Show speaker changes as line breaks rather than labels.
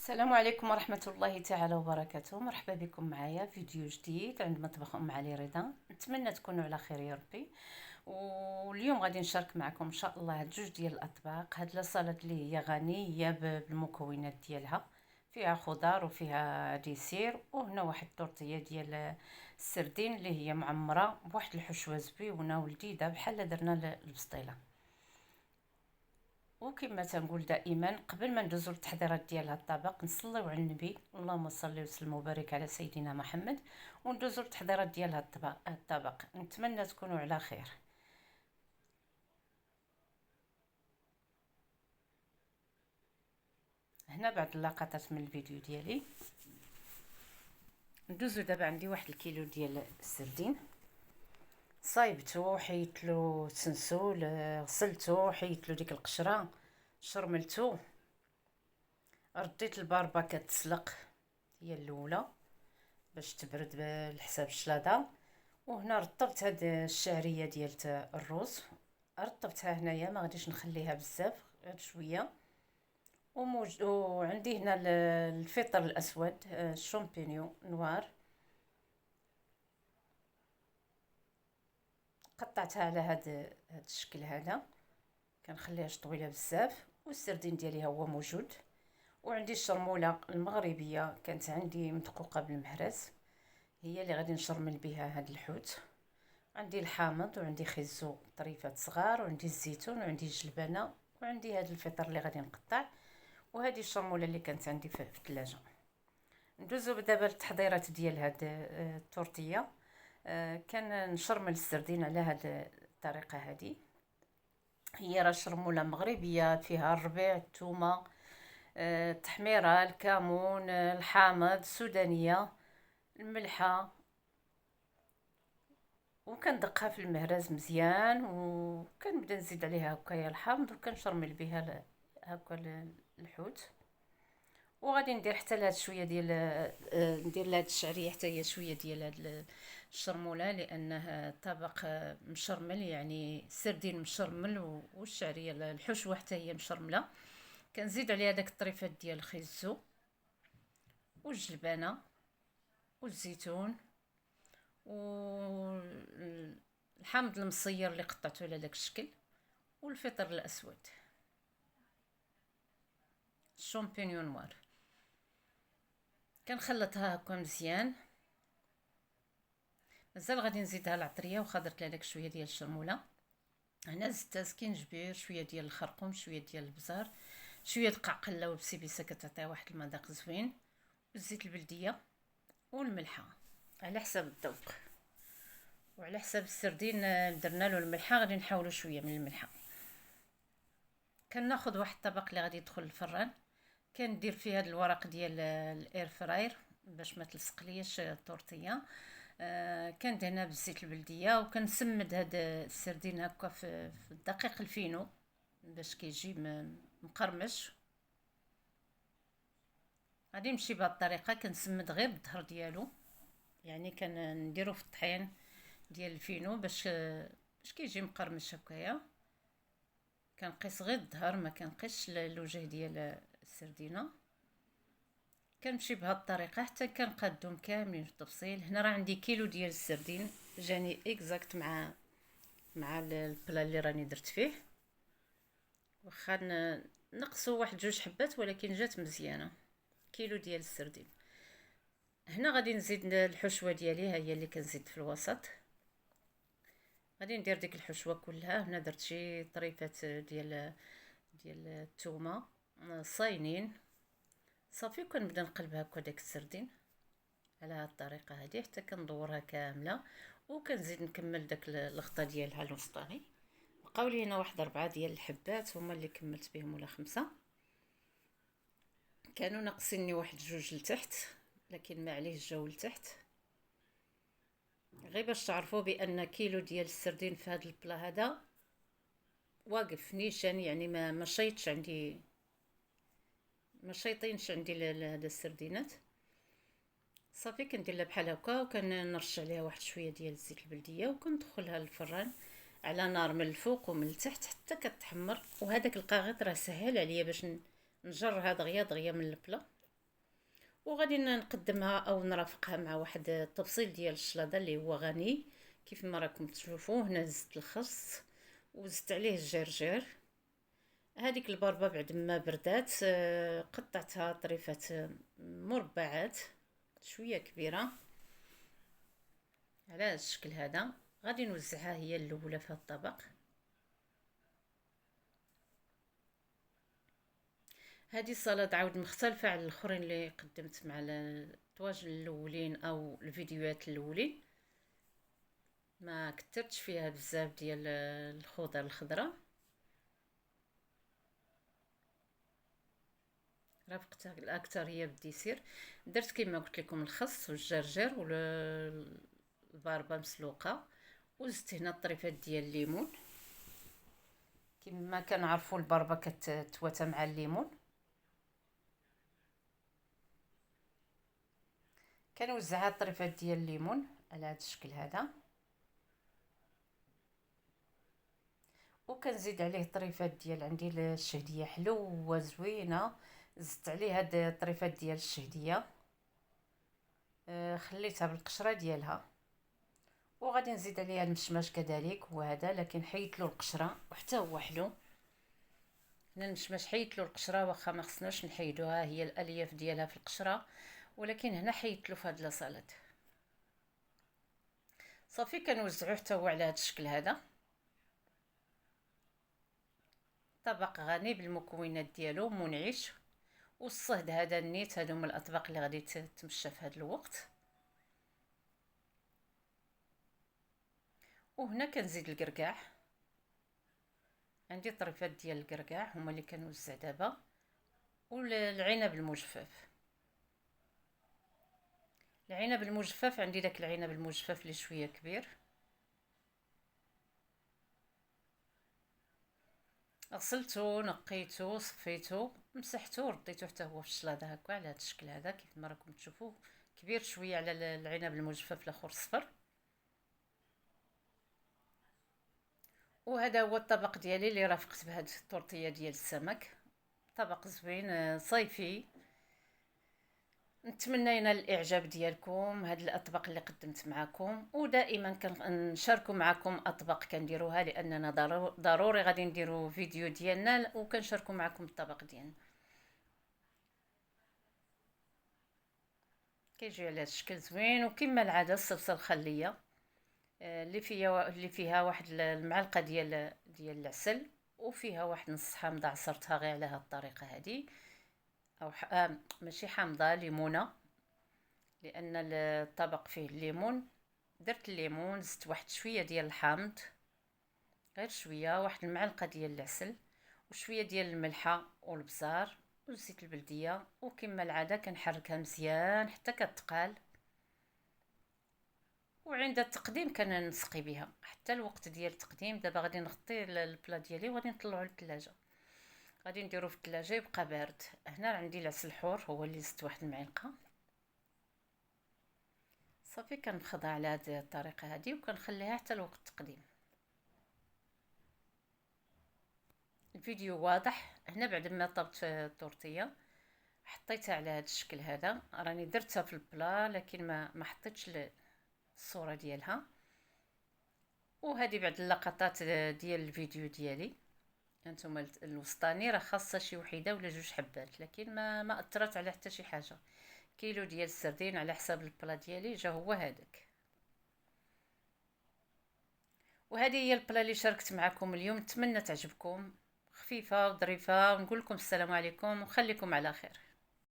السلام عليكم ورحمة الله تعالى وبركاته. مرحبا بكم معايا فيديو جديد عند مطبخ ام علي رضا. نتمنى تكونوا على خير يا ربي. واليوم غادي نشارك معكم ان شاء الله هاد جوج ديال الاطباق. هاد لاصالاد اللي هي غنيه بالمكونات ديالها، فيها خضار وفيها ديسير، وهنا واحد الطورطيه ديال السردين اللي هي معمره بواحد الحشوه زويونه ولذيذه بحال درنا البسطيله. وكما تنقول دائما قبل ما ندوزو للتحضيرات ديال هذا الطبق نصليو على النبي، اللهم صل وسلم وبارك على سيدنا محمد، وندوزو للتحضيرات ديال هذا الطبق. نتمنى تكونوا على خير. هنا بعض اللقطات من الفيديو ديالي. ندوزو دابا. عندي واحد الكيلو ديال السردين، صايبتو، حيدتلو السنسول، غسلتو، حيدتلو ديك القشره، شرملتو، رديت الباربكه تسلق هي الاولى باش تبرد بالحساب الشلاضه. وهنا رطبت هاد الشعريه ديال الروز، رطبتها هنايا، ما غاديش نخليها بزاف، غير شويه. وعندي هنا الفطر الاسود، الشامبينيون نوار، قطعتها على هاد الشكل هذا، كنخليهاش طويله بزاف. والسردين ديالي ها هو موجود. وعندي الشرموله المغربيه، كانت عندي مدقوقه بالمهرس، هي اللي غادي نشرمل بها هاد الحوت. عندي الحامض، وعندي خيزو طريفات صغار، وعندي الزيتون، وعندي الجلبانه، وعندي هاد الفطر اللي غادي نقطع، وهذه الشرموله اللي كانت عندي في الثلاجه. ندوزو دابا للتحضيرات ديال هاد التورتيه. كان نشرمل السردين على هاد الطريقه هذه. هي راه شرموله مغربيه فيها الربيع، الثومه، التحميره، الكمون، الحامض، السودانيه، الملحه، وكندقها في المهرز مزيان، وكنبدا نزيد عليها هكايا الحامض، وكنشرمل بها هكا الحوت. وغادي ندير حتى لهاد شويه ديال ندير لهاد الشعريه حتى هي شويه ديال هاد الشرموله، لانه طبق مشرمل، يعني سردين مشرمل، والشعريه الحشوه حتى هي مشرمله. كنزيد عليها داك الطريفات ديال الخيزو والجلبانه والزيتون والحامض المصير اللي قطعته على داك الشكل، والفطر الاسود، الشامبينيون نوار. كنخلطها هكا مزيان. مازال غادي نزيدها العطريه، وخضرت لها داك شويه ديال الشرموله. هنا زدت سكينجبير، شويه ديال الخرقوم، شويه ديال البزار، شويه القعقله وبسيبيسه كتعطيها واحد المذاق زوين، والزيت البلديه والملحه على حسب الذوق، وعلى حسب السردين درنا له الملحه، غادي نحاولوا شويه من الملحه. كناخذ واحد الطبق اللي غادي يدخل الفران، كندير فيه هذا الورق ديال الاير فراير باش ما تلصق ليش الطورتيه. كندهنها بالزيت البلديه، وكنسمد هذا السردين هكا في الدقيق الفينو باش كيجي مقرمش. غادي نمشي بهذه الطريقه، كنسمد غير الظهر ديالو، يعني كنديرو في الطحين ديال الفينو باش كيجي مقرمش هكايا. كنقيس غير الظهر، ما كنقيسش الوجه ديال السردينه. كنمشي بهذه الطريقه حتى كنقادهم كاملين في التفصيل. هنا راه عندي كيلو ديال السردين، جاني اكزاكت مع البلا اللي راني درت فيه، واخا نقصوا واحد جوج حبات، ولكن جات مزيانه. كيلو ديال السردين. هنا غادي نزيد الحشوه ديالي، ها هي اللي كنزيد في الوسط. غادي ندير ديك الحشوه كلها. هنا درت شي طريفات ديال الثومه صاينين صافي، وكنبدا نقلب هكا داك السردين على هاد الطريقه هذه حتى كندورها كامله. وكنزيد نكمل داك الغطا ديالها الوسطاني. بقاو لي هنا واحد 4 ديال الحبات هما اللي كملت بهم، ولا 5. كانوا ناقصيني واحد جوج لتحت، لكن ما عليه جاو لتحت. غير باش تعرفوا بان كيلو ديال السردين في هذا البلا هذا واقف نيشان، يعني ما شيطش عندي، ما شيطينش عندي هذا السردينات. صافي كندير لها بحال هكا، وكنرش عليها واحد شويه ديال الزيت البلديه، وكندخلها للفران على نار من الفوق ومن التحت حتى كتحمر. وهذاك القاغط راه سهل عليا باش نجرها دغيا دغيا من البلا. وغادي نقدمها او نرافقها مع واحد التبصيل ديال الشلاضه اللي هو غني. كيف ما راكم تشوفوا هنا زدت الخس وزدت عليه الجرجير. هذيك البربه بعد ما بردات قطعتها طريفات مربعات شويه كبيره على هذا الشكل هذا. غادي نوزعها هي الاولى في هذا الطبق. هذه السلطه عاود مختلفه على الاخرين اللي قدمت مع الطواجن الاولين او الفيديوهات الاولين. ما كترتش فيها بزاف ديال الخضر الخضراء. رافقتها الاكثر هي بالديسير. درت كما قلت لكم الخس والجرجير والباربه مسلوقه وزدت هنا الطريفات ديال الليمون. كما كنعرفوا الباربه كتتواتى مع الليمون. كنوزعها الطريفات ديال الليمون على هذا الشكل هذا وكنزيد عليه طريفات ديال عندي الشهديه حلوه زوينه. زدت عليه هاد الطريفات ديال الشهديه خليتها بالقشره ديالها وغادي نزيد عليها المشماش كذلك هو هذا لكن حيت له القشره وحتى هو حلو. هنا المشماش حيت له القشره واخا ما خصناش نحيدوها هي الالياف ديالها في القشره ولكن هنا حيت له في هاد لاصالات. صافي كنوزعوه حتى هو على هذا الشكل هذا. طبق غني بالمكونات ديالو منعش والصهد هذا النيت. هادو هما الاطباق اللي غادي تمشى في هذا الوقت. وهنا كنزيد الكركاع. عندي طريفات ديال الكركاع هما اللي كنوزع دابا والعنب المجفف. العنب المجفف عندي داك العنب المجفف اللي شويه كبير. غسلته نقيته صفيته مسحته رديته حتى هو في الشلاضه هكا على هذا الشكل هذا كيف ما راكم تشوفوا. كبير شويه على العنب المجفف الاخر صفر. وهذا هو الطبق ديالي اللي رافقت بهذه الطورطيه ديال السمك. طبق زوين صيفي. نتمنى ينال الاعجاب ديالكم هاد الاطباق اللي قدمت معكم ودائما كنشاركوا معكم اطباق كنديروها لاننا ضروري غادي نديروا فيديو ديالنا وكنشاركوا معكم الطبق ديالنا. كيجي على الشكل زوين وكما العاده الصلصه الخليه اللي فيها واحد المعلقه ديال العسل وفيها واحد نص حامضه عصرتها غير على هذه الطريقه هذه او ماشي حامضه ليمونه لان الطبق فيه الليمون. درت الليمون زدت واحد شويه ديال الحامض غير شويه واحد المعلقه ديال العسل وشويه ديال الملحه والبزار وزيت البلديه وكما العاده كنحركها مزيان حتى كتقال. وعند التقديم كنسقي بها حتى الوقت ديال التقديم. دابا غادي نغطي البلا ديالي وغادي نطلعو للثلاجه. غادي نديرو في الثلاجه يبقى بارد. هنا عندي العسل الحور هو اللي زدت واحد المعلقه. صافي كنفخدها على هذه الطريقه هذه وكنخليها حتى لوقت التقديم. الفيديو واضح. هنا بعد ما طبت الطورتيه حطيتها على هذا الشكل هذا. راني درتها في البلا لكن ما حطيتش الصوره ديالها. وهذه بعد اللقطات ديال الفيديو ديالي. هانتوما الوسطاني راه خاصه شي وحيده ولا جوج حبات لكن ما اثرت على حتى شي حاجه. كيلو ديال السردين على حساب البلا ديالي جا هو هذاك. وهذه هي البلا اللي شاركت معكم اليوم. نتمنى تعجبكم خفيفه وظريفه ونقول لكم السلام عليكم وخليكم على خير.